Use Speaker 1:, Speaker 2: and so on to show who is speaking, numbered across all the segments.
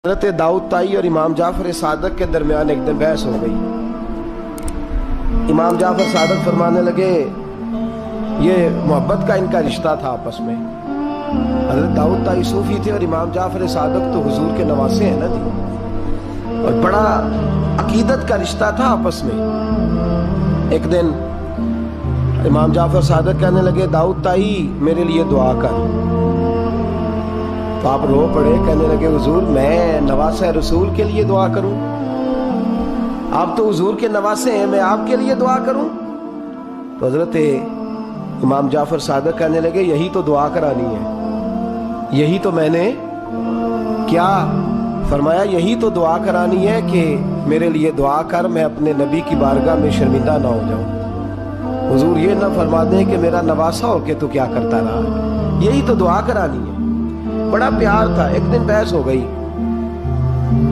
Speaker 1: حضرت داؤد طائی اور امام جعفر صادق کے درمیان ایک دن بحث ہو گئی۔ امام جعفر صادق فرمانے لگے یہ محبت کا ان کا رشتہ تھا آپس میں۔ حضرت داؤد طائی صوفی تھے اور امام جعفر صادق تو حضور کے نواسے ہیں نا جی، اور بڑا عقیدت کا رشتہ تھا آپس میں۔ ایک دن امام جعفر صادق کہنے لگے داؤد طائی میرے لیے دعا کر، تو آپ رو پڑے، کہنے لگے حضور میں نواسہ رسول کے لیے دعا کروں؟ آپ تو حضور کے نواسے ہیں، میں آپ کے لیے دعا کروں؟ تو حضرت امام جعفر صادق کہنے لگے یہی تو دعا کرانی ہے، یہی تو میں نے کیا فرمایا، یہی تو دعا کرانی ہے کہ میرے لیے دعا کر، میں اپنے نبی کی بارگاہ میں شرمندہ نہ ہو جاؤں۔ حضور یہ نہ فرما دیں کہ میرا نواسہ ہو کے تو کیا کرتا رہا، یہی تو دعا کرانی ہے۔ بڑا پیار تھا۔ ایک دن بحث ہو گئی،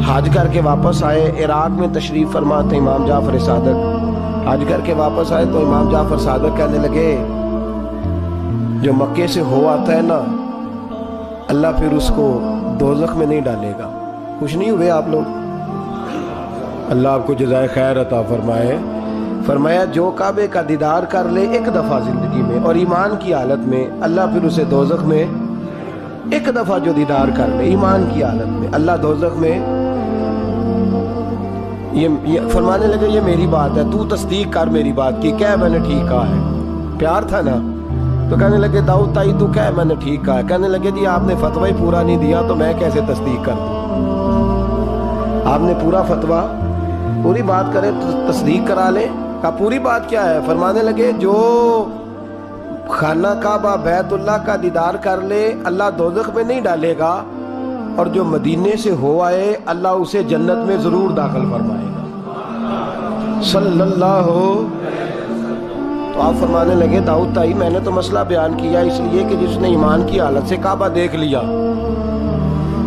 Speaker 1: حج کر کے واپس آئے، عراق میں تشریف فرما تھے امام جعفر صادق، حج کر کے واپس آئے تو امام جعفر صادق کہنے لگے جو مکے سے ہو آتا ہے نا، اللہ پھر اس کو دوزخ میں نہیں ڈالے گا۔ خوش نہیں ہوئے آپ لوگ؟ اللہ آپ کو جزائے خیر عطا فرمائے۔ فرمایا جو کعبے کا دیدار کر لے ایک دفعہ زندگی میں اور ایمان کی حالت میں، اللہ پھر اسے دوزخ میں ایک دفعہ جو دیدار کر لے ایمان کی حالت میں، اللہ دوزخ میں یہ فرمانے لگے یہ میری بات ہے، تو تصدیق کر میری بات کی، کہہ میں نے ٹھیک کہا ہے۔ پیار تھا نا، تو کہنے لگے داؤد طائی تو کہہ میں نے ٹھیک کہا ہے۔ کہنے لگے جی آپ نے فتویٰ ہی پورا نہیں دیا تو میں کیسے تصدیق کر دوں؟ آپ نے پورا فتویٰ پوری بات کرے تو تصدیق کرا لیں۔ کہا پوری بات کیا ہے؟ فرمانے لگے جو خانہ کعبہ بیت اللہ کا دیدار کر لے اللہ دوزخ میں نہیں ڈالے گا، اور جو مدینے سے ہو آئے اللہ اسے جنت میں ضرور داخل فرمائے گا صلی اللہ۔ تو آپ فرمانے لگے داؤد طائی میں نے تو مسئلہ بیان کیا اس لیے کہ جس نے ایمان کی حالت سے کعبہ دیکھ لیا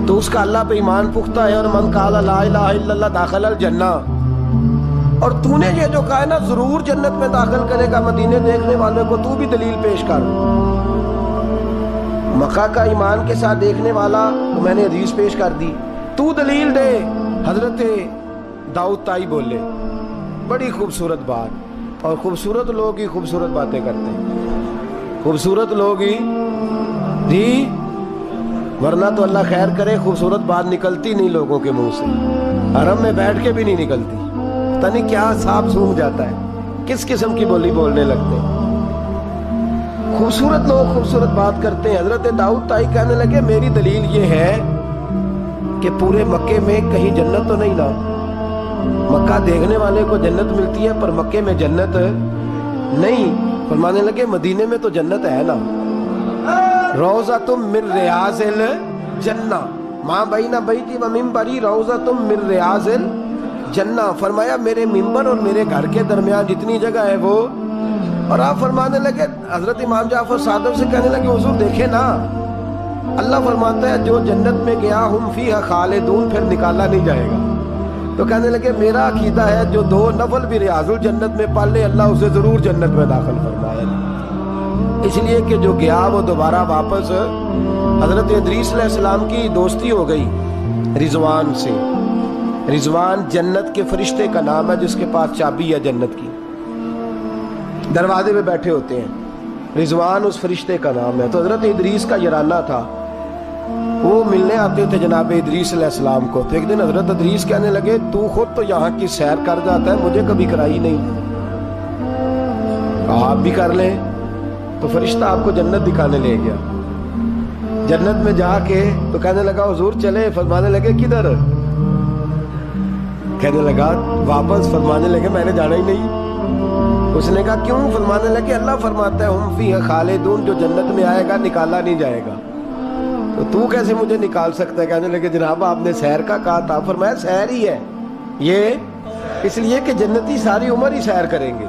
Speaker 1: تو اس کا اللہ پہ ایمان پختہ ہے، اور من قال لا الہ الا اللہ داخل الجنہ، اور تو نے یہ جو کہا ہے نا ضرور جنت میں داخل کرے گا مدینے دیکھنے والے کو، تو بھی دلیل پیش کر۔ مکہ کا ایمان کے ساتھ دیکھنے والا تو میں نے حدیث پیش کر دی، تو دلیل دے۔ حضرت داؤد طائی بولے بڑی خوبصورت بات، اور خوبصورت لوگ ہی خوبصورت باتیں کرتے ہیں، خوبصورت لوگ ہی جی، ورنہ تو اللہ خیر کرے خوبصورت بات نکلتی نہیں لوگوں کے منہ سے، حرم میں بیٹھ کے بھی نہیں نکلتی، پتہ نہیں کیا سانپ سونگھ جاتا ہے، کس قسم کی بولی بولنے لگتے ہیں۔ خوبصورت لوگ خوبصورت بات کرتے ہیں۔ حضرت داؤد طائی کہنے لگے میری دلیل یہ ہے کہ پورے مکے میں کہیں جنت تو نہیں نا، مکہ دیکھنے والے کو جنت ملتی ہے پر مکے میں جنت نہیں۔ فرمانے لگے مدینے میں تو جنت ہے نا، روضۃ من ریاض الجنہ ما بین بیتی و منبری روضۃ من ریاض الجنہ۔ فرمایا میرے منبر اور میرے گھر کے درمیان جتنی جگہ ہے وہ، اور آپ فرمانے لگے حضرت امام جعفر صادق سے کہنے لگے حضور دیکھیں نا، اللہ فرماتا ہے جو جنت میں گیا ہم فیہا خالدون، پھر نکالا نہیں جائے گا۔ تو کہنے لگے میرا عقیدہ ہے جو دو نفل بھی ریاض الجنت میں پڑھ لے اللہ اسے ضرور جنت میں داخل فرمائے، اس لیے کہ جو گیا وہ دوبارہ واپس۔ حضرت ادریس علیہ السلام کی دوستی ہو گئی رضوان سے۔ رضوان جنت کے فرشتے کا نام ہے جس کے پاس چابی ہے جنت کی، دروازے پہ بیٹھے ہوتے ہیں، رضوان اس فرشتے کا نام ہے۔ تو حضرت ادریس کا یارانہ تھا، وہ ملنے آتے تھے جناب ادریس علیہ السلام کو۔ تو ایک دن حضرت ادریس کہنے لگے تو خود تو یہاں کی سیر کر جاتا ہے، مجھے کبھی کرائی نہیں، آپ بھی کر لیں۔ تو فرشتہ آپ کو جنت دکھانے لے گیا، جنت میں جا کے تو کہنے لگا حضور چلے، فرمانے لگے کدھر؟ کہنے لگا واپس، فرمانے لگے میں نے جانا ہی نہیں۔ اس نے کہا کیوں؟ فرمانے لگے اللہ فرماتا ہے ہم فیہا خالدون، جو جنت میں آئے گا نکالا نہیں جائے گا، تو کیسے مجھے نکال سکتا ہے؟ کہنے لگے جناب آپ نے سیر کا کہا تھا۔ فرمایا سیر ہی ہے یہ، اس لیے کہ جنتی ساری عمر ہی سیر کریں گے،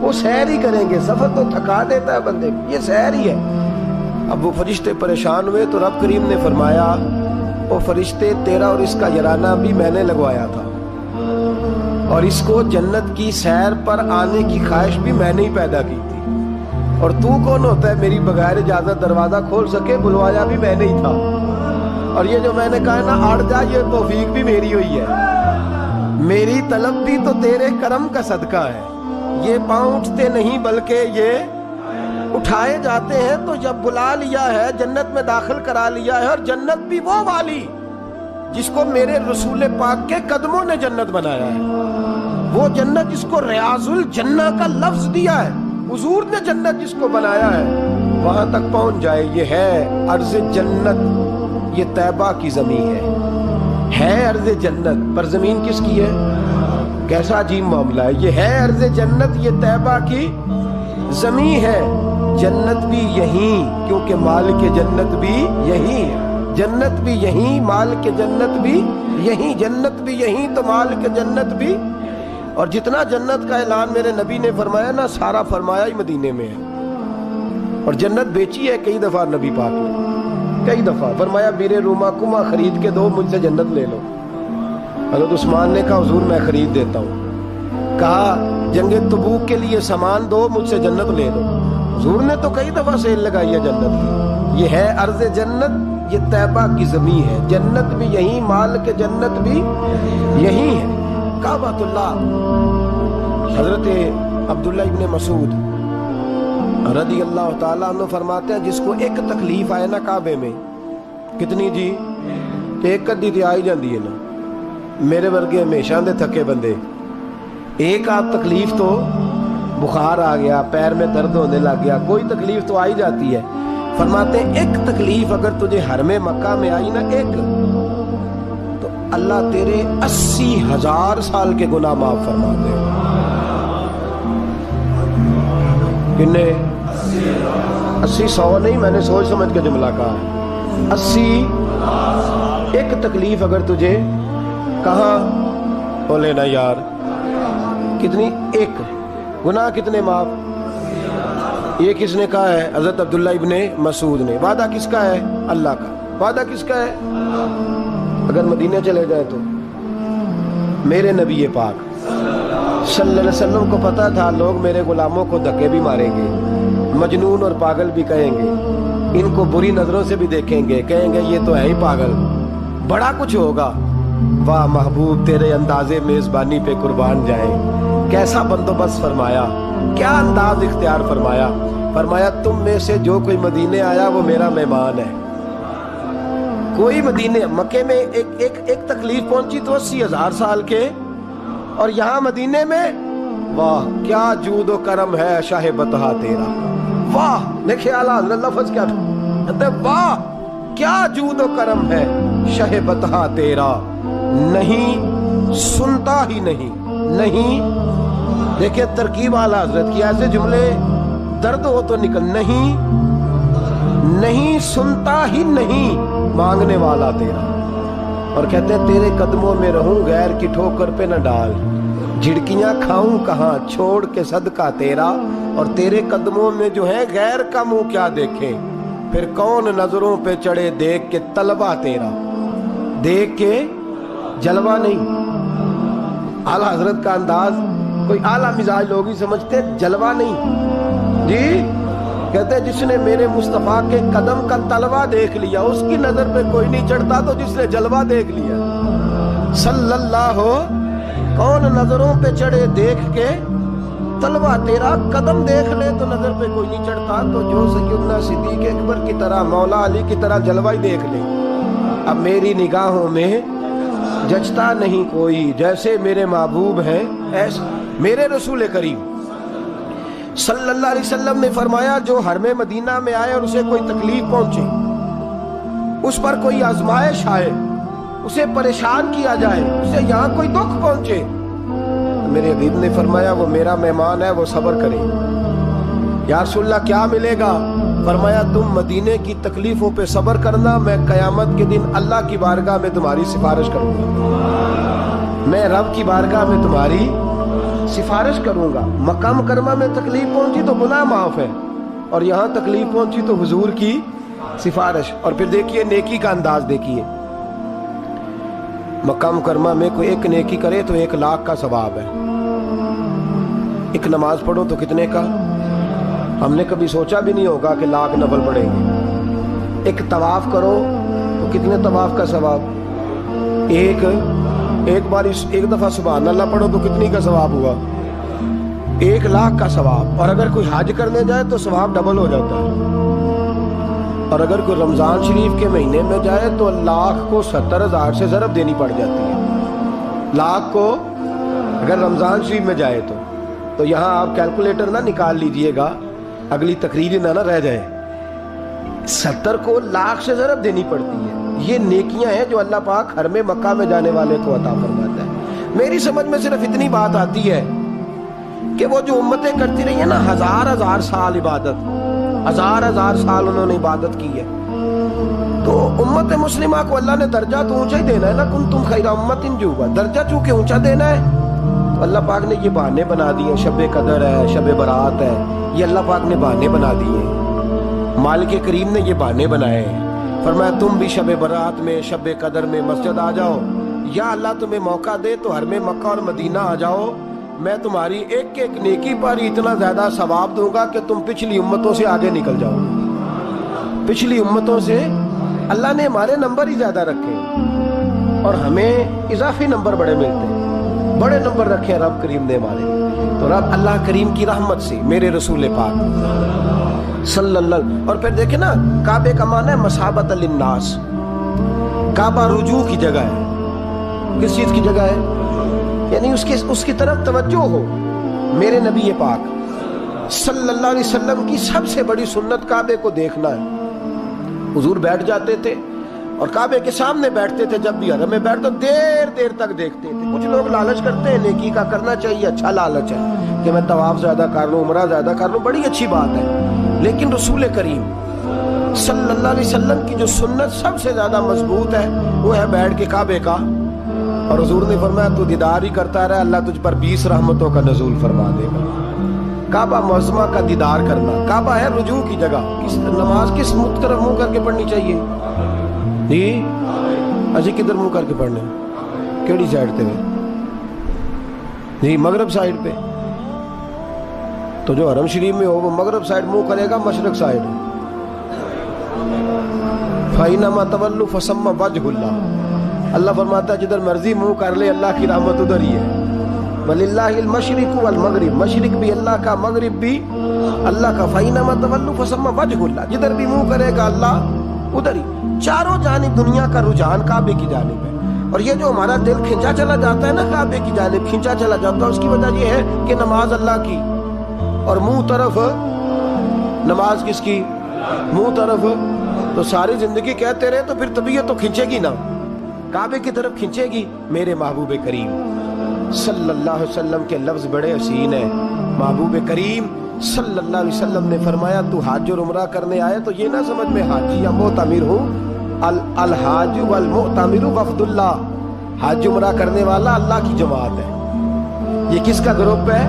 Speaker 1: وہ سیر ہی کریں گے، سفر تو تھکا دیتا ہے بندے کو، یہ سیر ہی ہے۔ اب وہ فرشتے پریشان ہوئے تو رب کریم نے فرمایا وہ فرشتے تیرا اور اس کا یارانہ بھی میں نے لگوایا تھا، اور اس کو جنت کی سیر پر آنے کی خواہش بھی میں نے ہی پیدا کی تھی، اور تو کون ہوتا ہے میری بغیر اجازت دروازہ کھول سکے؟ بلوایا بھی میں نے ہی تھا۔ اور یہ جو میں نے کہا نا اڑ جا، یہ توفیق بھی میری ہوئی ہے، میری طلب بھی تو تیرے کرم کا صدقہ ہے۔ یہ پاؤں اٹھتے نہیں بلکہ یہ اٹھائے جاتے ہیں، تو جب بلا لیا ہے جنت میں داخل کرا لیا ہے، اور جنت بھی وہ والی جس کو میرے رسول پاک کے قدموں نے جنت بنایا ہے، وہ جنت جس کو ریاض الجنہ کا لفظ دیا ہے، حضور نے جنت جس کو بنایا ہے، وہاں تک پہنچ جائے۔ یہ ہے عرض جنت، یہ طیبہ کی زمین ہے عرض جنت، پر زمین کس کی ہے؟ کیسا عجیب معاملہ ہے۔ یہ ہے عرض جنت، یہ طیبہ کی زمین ہے، جنت بھی یہیں، کیونکہ مالک جنت بھی یہیں ہے، جنت بھی یہیں، مالک جنت بھی یہیں، جنت بھی یہیں تو مالک جنت بھی۔ اور جتنا جنت کا اعلان میرے نبی نے فرمایا نا، سارا فرمایا ہی مدینے میں ہے۔ اور جنت بیچی ہے کئی دفعہ نبی پاک نے، کئی دفعہ فرمایا میرے روما کما خرید کے دو، مجھ سے جنت لے لو۔ حضرت عثمان نے کہا حضور میں خرید دیتا ہوں۔ کہا جنگ تبوک کے لیے سامان دو، مجھ سے جنت لے لو۔ حضور نے تو کئی دفعہ سیل لگائی ہے جنت کی۔ یہ ہے عرض جنت، یہ طیبہ کی زمین ہے، جنت بھی یہیں، مال کے جنت بھی یہیں ہے۔ کعبۃ اللہ، حضرت عبداللہ ابن مسعود رضی اللہ تعالیٰ عنہ فرماتے ہیں جس کو ایک تکلیف آئے نا کعبے میں، کتنی جی؟ ایک کدی تے آئی جاندی ہے نا، میرے ورگے ہمیشہ دے تھکے بندے، ایک آدھ تکلیف تو بخار آ گیا، پیر میں درد ہونے لگ گیا، کوئی تکلیف تو آئی جاتی ہے۔ فرماتے ہیں ایک تکلیف اگر تجھے حرم مکہ میں آئی نا، ایک، تو اللہ تیرے 80,000 سال کے گناہ معاف فرما دے۔ کتنے؟ 80 100 نہیں، میں نے سوچ سمجھ کے جملہ کہا، 80 ایک تکلیف اگر تجھے کہاں بولے نا یار، کتنی؟ ایک گناہ کتنے معاف؟ یہ کس نے کہا ہے؟ حضرت عبداللہ ابن مسعود نے۔ وعدہ کس کا ہے؟ اللہ کا۔ وعدہ کس کا ہے؟ اگر مدینے چلے جائے تو میرے نبی پاک صلی اللہ علیہ وسلم کو پتا تھا لوگ میرے غلاموں کو دھکے بھی ماریں گے، مجنون اور پاگل بھی کہیں گے، ان کو بری نظروں سے بھی دیکھیں گے، کہیں گے یہ تو ہے ہی پاگل، بڑا کچھ ہوگا۔ واہ محبوب تیرے انداز میزبانی پہ قربان جائیں، کیسا بندوبست فرمایا، کیا انداز اختیار فرمایا۔ فرمایا تم میں سے جو کوئی مدینے آیا وہ میرا مہمان ہے۔ کوئی مدینے مکے میں ایک تکلیف پہنچی تو 80,000 سال کے، اور یہاں مدینے میں واہ کیا جود و کرم ہے شاہ بطحہ تیرا۔ واہ دیکھیں اعلیٰ حضرت لفظ کیا تھا، واہ کیا جود و کرم ہے شاہ بطحہ تیرا، نہیں سنتا ہی نہیں دیکھیں ترکیب اعلیٰ حضرت کی، ایسے جملے درد ہو تو نکل، نہیں سنتا ہی نہیں مانگنے والا تیرا، اور کہتے ہیں تیرے قدموں میں رہوں غیر کی ٹھوکر پہ نہ ڈال، جھڑکیاں کھاؤں کہاں چھوڑ کے صدقہ تیرا، اور تیرے قدموں میں جو ہے غیر کا منہ کیا دیکھے، پھر کون نظروں پہ چڑھے دیکھ کے طلبہ تیرا، دیکھ کے جلوہ نہیں۔ اعلیٰ حضرت کا انداز کوئی اعلیٰ مزاج لوگ ہی سمجھتے، جلوہ نہیں جی، کہتے جس نے میرے مصطفیٰ کے قدم کا تلوہ دیکھ لیا اس کی نظر پہ کوئی نہیں چڑھتا، تو جس نے جلوہ دیکھ لیا صلی اللہ ہو، کون نظروں پہ چڑھے دیکھ کے تلوہ تیرا، قدم دیکھ لے تو نظر پہ کوئی نہیں چڑھتا، تو جو سیدنا صدیق اکبر کی طرح مولا علی کی طرح جلوہ ہی دیکھ لے۔ اب میری نگاہوں میں جچتا نہیں کوئی، جیسے میرے محبوب ہیں ایسے میرے رسول کریم صلی اللہ علیہ وسلم نے فرمایا جو حرم مدینہ میں آئے اور اسے کوئی تکلیف پہنچے، اس پر کوئی آزمائش آئے، اسے پریشان کیا جائے، اسے یہاں کوئی دکھ پہنچے، میرے حبیب نے فرمایا وہ میرا مہمان ہے، وہ صبر کرے۔ یا رسول اللہ کیا ملے گا؟ فرمایا تم مدینے کی تکلیفوں پہ صبر کرنا، میں قیامت کے دن اللہ کی بارگاہ میں تمہاری سفارش کروں گا، میں رب کی بارگاہ میں تمہاری سفارش کروں گا۔ مکہ مکرمہ میں تکلیف پہنچی تو گناہ معاف ہے، اور یہاں تکلیف پہنچی تو حضور کی سفارش۔ اور پھر دیکھیے نیکی کا انداز دیکھیے، مکہ مکرمہ میں کوئی ایک نیکی کرے تو 1,00,000 کا ثواب ہے، ایک نماز پڑھو تو کتنے کا؟ ہم نے کبھی سوچا بھی نہیں ہوگا کہ 1,00,000 نفل پڑھیں گے۔ ایک طواف کرو تو کتنے طواف کا ثواب؟ ایک بار ایک دفعہ سبحان اللہ پڑھو تو کتنی کا ثواب ہوا؟ 1,00,000 کا ثواب. اور اگر کوئی حج کرنے جائے تو ثواب ڈبل ہو جاتا ہے. اور اگر کوئی رمضان شریف کے مہینے میں جائے تو 1,00,000 کو 70,000 سے ضرب دینی پڑ جاتی ہے. 1,00,000 کو اگر رمضان شریف میں جائے تو یہاں آپ کیلکولیٹر نہ نکال لیجئے گا، اگلی تقریر نہ رہ جائے. 70 کو 1,00,000 سے ضرب دینی پڑتی ہے. یہ نیکیاں ہیں جو اللہ پاک حرم مکہ میں جانے والے کو عطا فرماتا ہے. میری سمجھ میں صرف اتنی بات آتی ہے کہ وہ جو امتیں کرتی رہی ہیں نا، 1000 سال عبادت، 1000 سال انہوں نے عبادت کی ہے، تو امت مسلمہ کو اللہ نے درجہ تو اونچا ہی دینا ہے نا. کنتم خیر امت جو ہوا درجہ چونکہ اونچا دینا ہے، تو اللہ پاک نے یہ بہانے بنا دیے. شب قدر ہے، شب برات ہے، یہ اللہ پاک نے بہانے بنا دیے. مالک کریم نے یہ بہانے بنائے ہیں. فرمایا تم بھی شب برات میں، شب قدر میں مسجد آ جاؤ، یا اللہ تمہیں موقع دے تو حرم مکہ اور مدینہ آ جاؤ. میں تمہاری ایک ایک نیکی پر اتنا زیادہ ثواب دوں گا کہ تم پچھلی امتوں سے آگے نکل جاؤ. پچھلی امتوں سے اللہ نے ہمارے نمبر ہی زیادہ رکھے اور ہمیں اضافی نمبر بڑے ملتے ہیں. بڑے نمبر رکھے ہیں رب کریم نے ہمارے. تو رب اللہ کریم کی رحمت سے میرے رسول پاک صلی اللہ. اور پھر دیکھیں نا، کعبے کا معنی ہے مسابت للناس. کعبہ رجوع کی جگہ ہے. کس چیز کی جگہ ہے؟ یعنی اس کی طرف توجہ ہو. میرے نبی پاک صلی اللہ علیہ وسلم کی سب سے بڑی سنت کعبے کو دیکھنا ہے. حضور بیٹھ جاتے تھے اور کعبے کے سامنے بیٹھتے تھے. جب بھی حرم میں بیٹھتے دیر تک دیکھتے تھے. کچھ لوگ لالچ کرتے ہیں، نیکی کا کرنا چاہیے، اچھا لالچ ہے کہ میں طواف زیادہ کر لوں، عمرہ زیادہ کر لوں، بڑی اچھی بات ہے. لیکن رسول کریم صلی اللہ علیہ وسلم کی جو سنت سب سے زیادہ مضبوط ہے وہ ہے بیٹھ کے کعبے کا. اور حضور نے فرمایا تو دیدار ہی کرتا رہے، اللہ تجھ پر 20 رحمتوں کا نزول فرما دے گا. کعبہ معظمہ کا دیدار کرنا. کعبہ ہے رجوع کی جگہ. نماز کس طرف منہ کر کے پڑھنی چاہیے؟ جی اجی کدھر منہ کر کے پڑھنے؟ کیڑی سائڈ تے جی؟ مغرب سائڈ پہ. تو جو حرم شریف میں ہو وہ مغرب سائڈ منہ کرے گا، مشرق سائڈ. فَإِنَّمَا تَوَلُّوا فَثَمَّ وَجْهُ اللَّهِ. اللہ فرماتا ہے جدھر مرضی منہ کر لے اللہ کی رحمت ادھر ہی ہے. وَلِلَّهِ الْمَشْرِقُ وَالْمَغْرِبُ. مشرق بھی اللہ کا، مغرب بھی اللہ کا. فَإِنَّمَا تَوَلُّوا فَثَمَّ وَجْهُ اللَّهِ. جدھر بھی منہ کرے گا اللہ ادھر ہی. چاروں جانب دنیا کا رجحان کعبے کی جانب ہے. اور یہ جو ہمارا دل کھینچا چلا جاتا ہے نا کعبے کی جانب، کھینچا چلا جاتا ہے، اس کی وجہ یہ ہے کہ نماز اللہ کی اور منہ طرف. نماز کس کی؟ منہ طرف. تو ساری زندگی کہتے رہے تو پھر طبیعت تو کھینچے گی نا، کعبے کی طرف کھینچے گی. میرے محبوب کریم صلی اللہ علیہ وسلم کے لفظ بڑے حسین ہیں. محبوب کریم صلی اللہ علیہ وسلم نے فرمایا تو حج اور عمرہ کرنے آئے تو یہ نہ سمجھ میں حاجی یا معتمر ہوں. الحاج والمعتمر وفد اللہ. حج عمرہ کرنے والا اللہ کی جماعت ہے. یہ کس کا گروپ ہے؟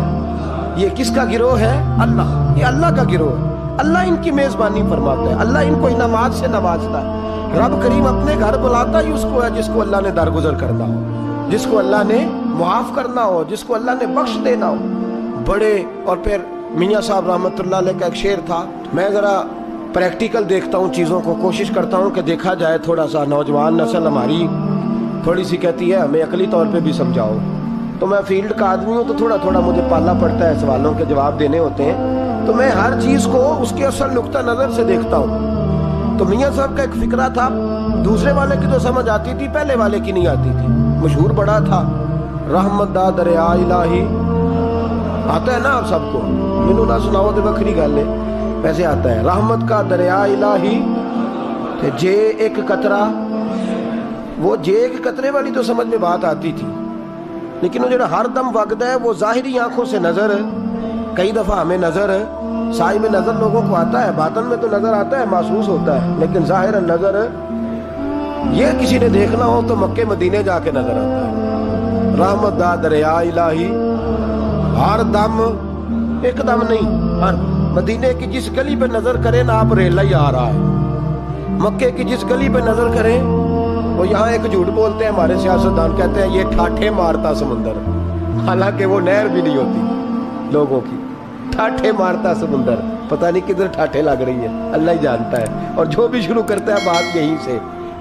Speaker 1: یہ کس کا گروہ ہے؟ اللہ. یہ اللہ کا گروہ ہے. اللہ ان کی میزبانی فرماتا ہے، اللہ ان کو انعامات سے نوازتا ہے. رب کریم اپنے گھر بلاتا ہی اس کو ہے جس کو اللہ نے درگزر کرنا ہو، جس کو اللہ نے معاف کرنا ہو، جس کو اللہ نے بخش دینا ہو. بڑے. اور پھر میاں صاحب رحمۃ اللہ علیہ کا ایک شعر تھا. میں ذرا پریکٹیکل دیکھتا ہوں چیزوں کو، کوشش کرتا ہوں کہ دیکھا جائے. تھوڑا سا نوجوان نسل ہماری تھوڑی سی کہتی ہے ہمیں عقلی طور پہ بھی سمجھاؤ. تو میں فیلڈ کا آدمی ہوں تو تھوڑا تھوڑا مجھے پالنا پڑتا ہے، سوالوں کے جواب دینے ہوتے ہیں. تو میں ہر چیز کو اس کے اصل نقطہ نظر سے دیکھتا ہوں. تو میاں صاحب کا ایک فکرہ تھا، دوسرے والے کی تو سمجھ آتی تھی، پہلے والے کی نہیں آتی تھی. مشہور بڑا تھا، رحمت دا دریا الہی. آتا ہے نا آپ سب کو؟ مینوں نہ سناؤ تو بکری گل ہے، ویسے آتا ہے. رحمت کا دریا الہی کہ جے ایک قطرہ. وہ جے ایک قطرے والی تو سمجھ میں بات آتی تھی، لیکن وہ جڑا ہر دم وگدا ہے وہ ظاہری آنکھوں سے نظر. کئی دفعہ ہمیں نظر سائے میں نظر لوگوں کو آتا ہے، باطن میں تو نظر آتا ہے، محسوس ہوتا ہے، لیکن ظاہر نظر یہ کسی نے دیکھنا ہو تو مکے مدینے جا کے نظر آتا ہے. رحمت دا دریا الہی ہر دم، ایک دم نہیں، ہر مدینے کی جس گلی پہ نظر کرے نا آپ ریلا ہی آ رہا ہے. مکے کی جس گلی پہ نظر کریں وہ یہاں ایک جھوٹ بولتے ہیں ہمارے سیاستدان، کہتے ہیں یہ ٹھاٹھے مارتا سمندر، حالانکہ وہ نہر بھی نہیں ہوتی لوگوں کی. ٹھاٹھے مارتا سمندر، پتہ نہیں کدھر ٹھاٹھے لگ رہی ہے، اللہ ہی جانتا ہے. اور جو بھی شروع کرتا ہے بات یہیں سے،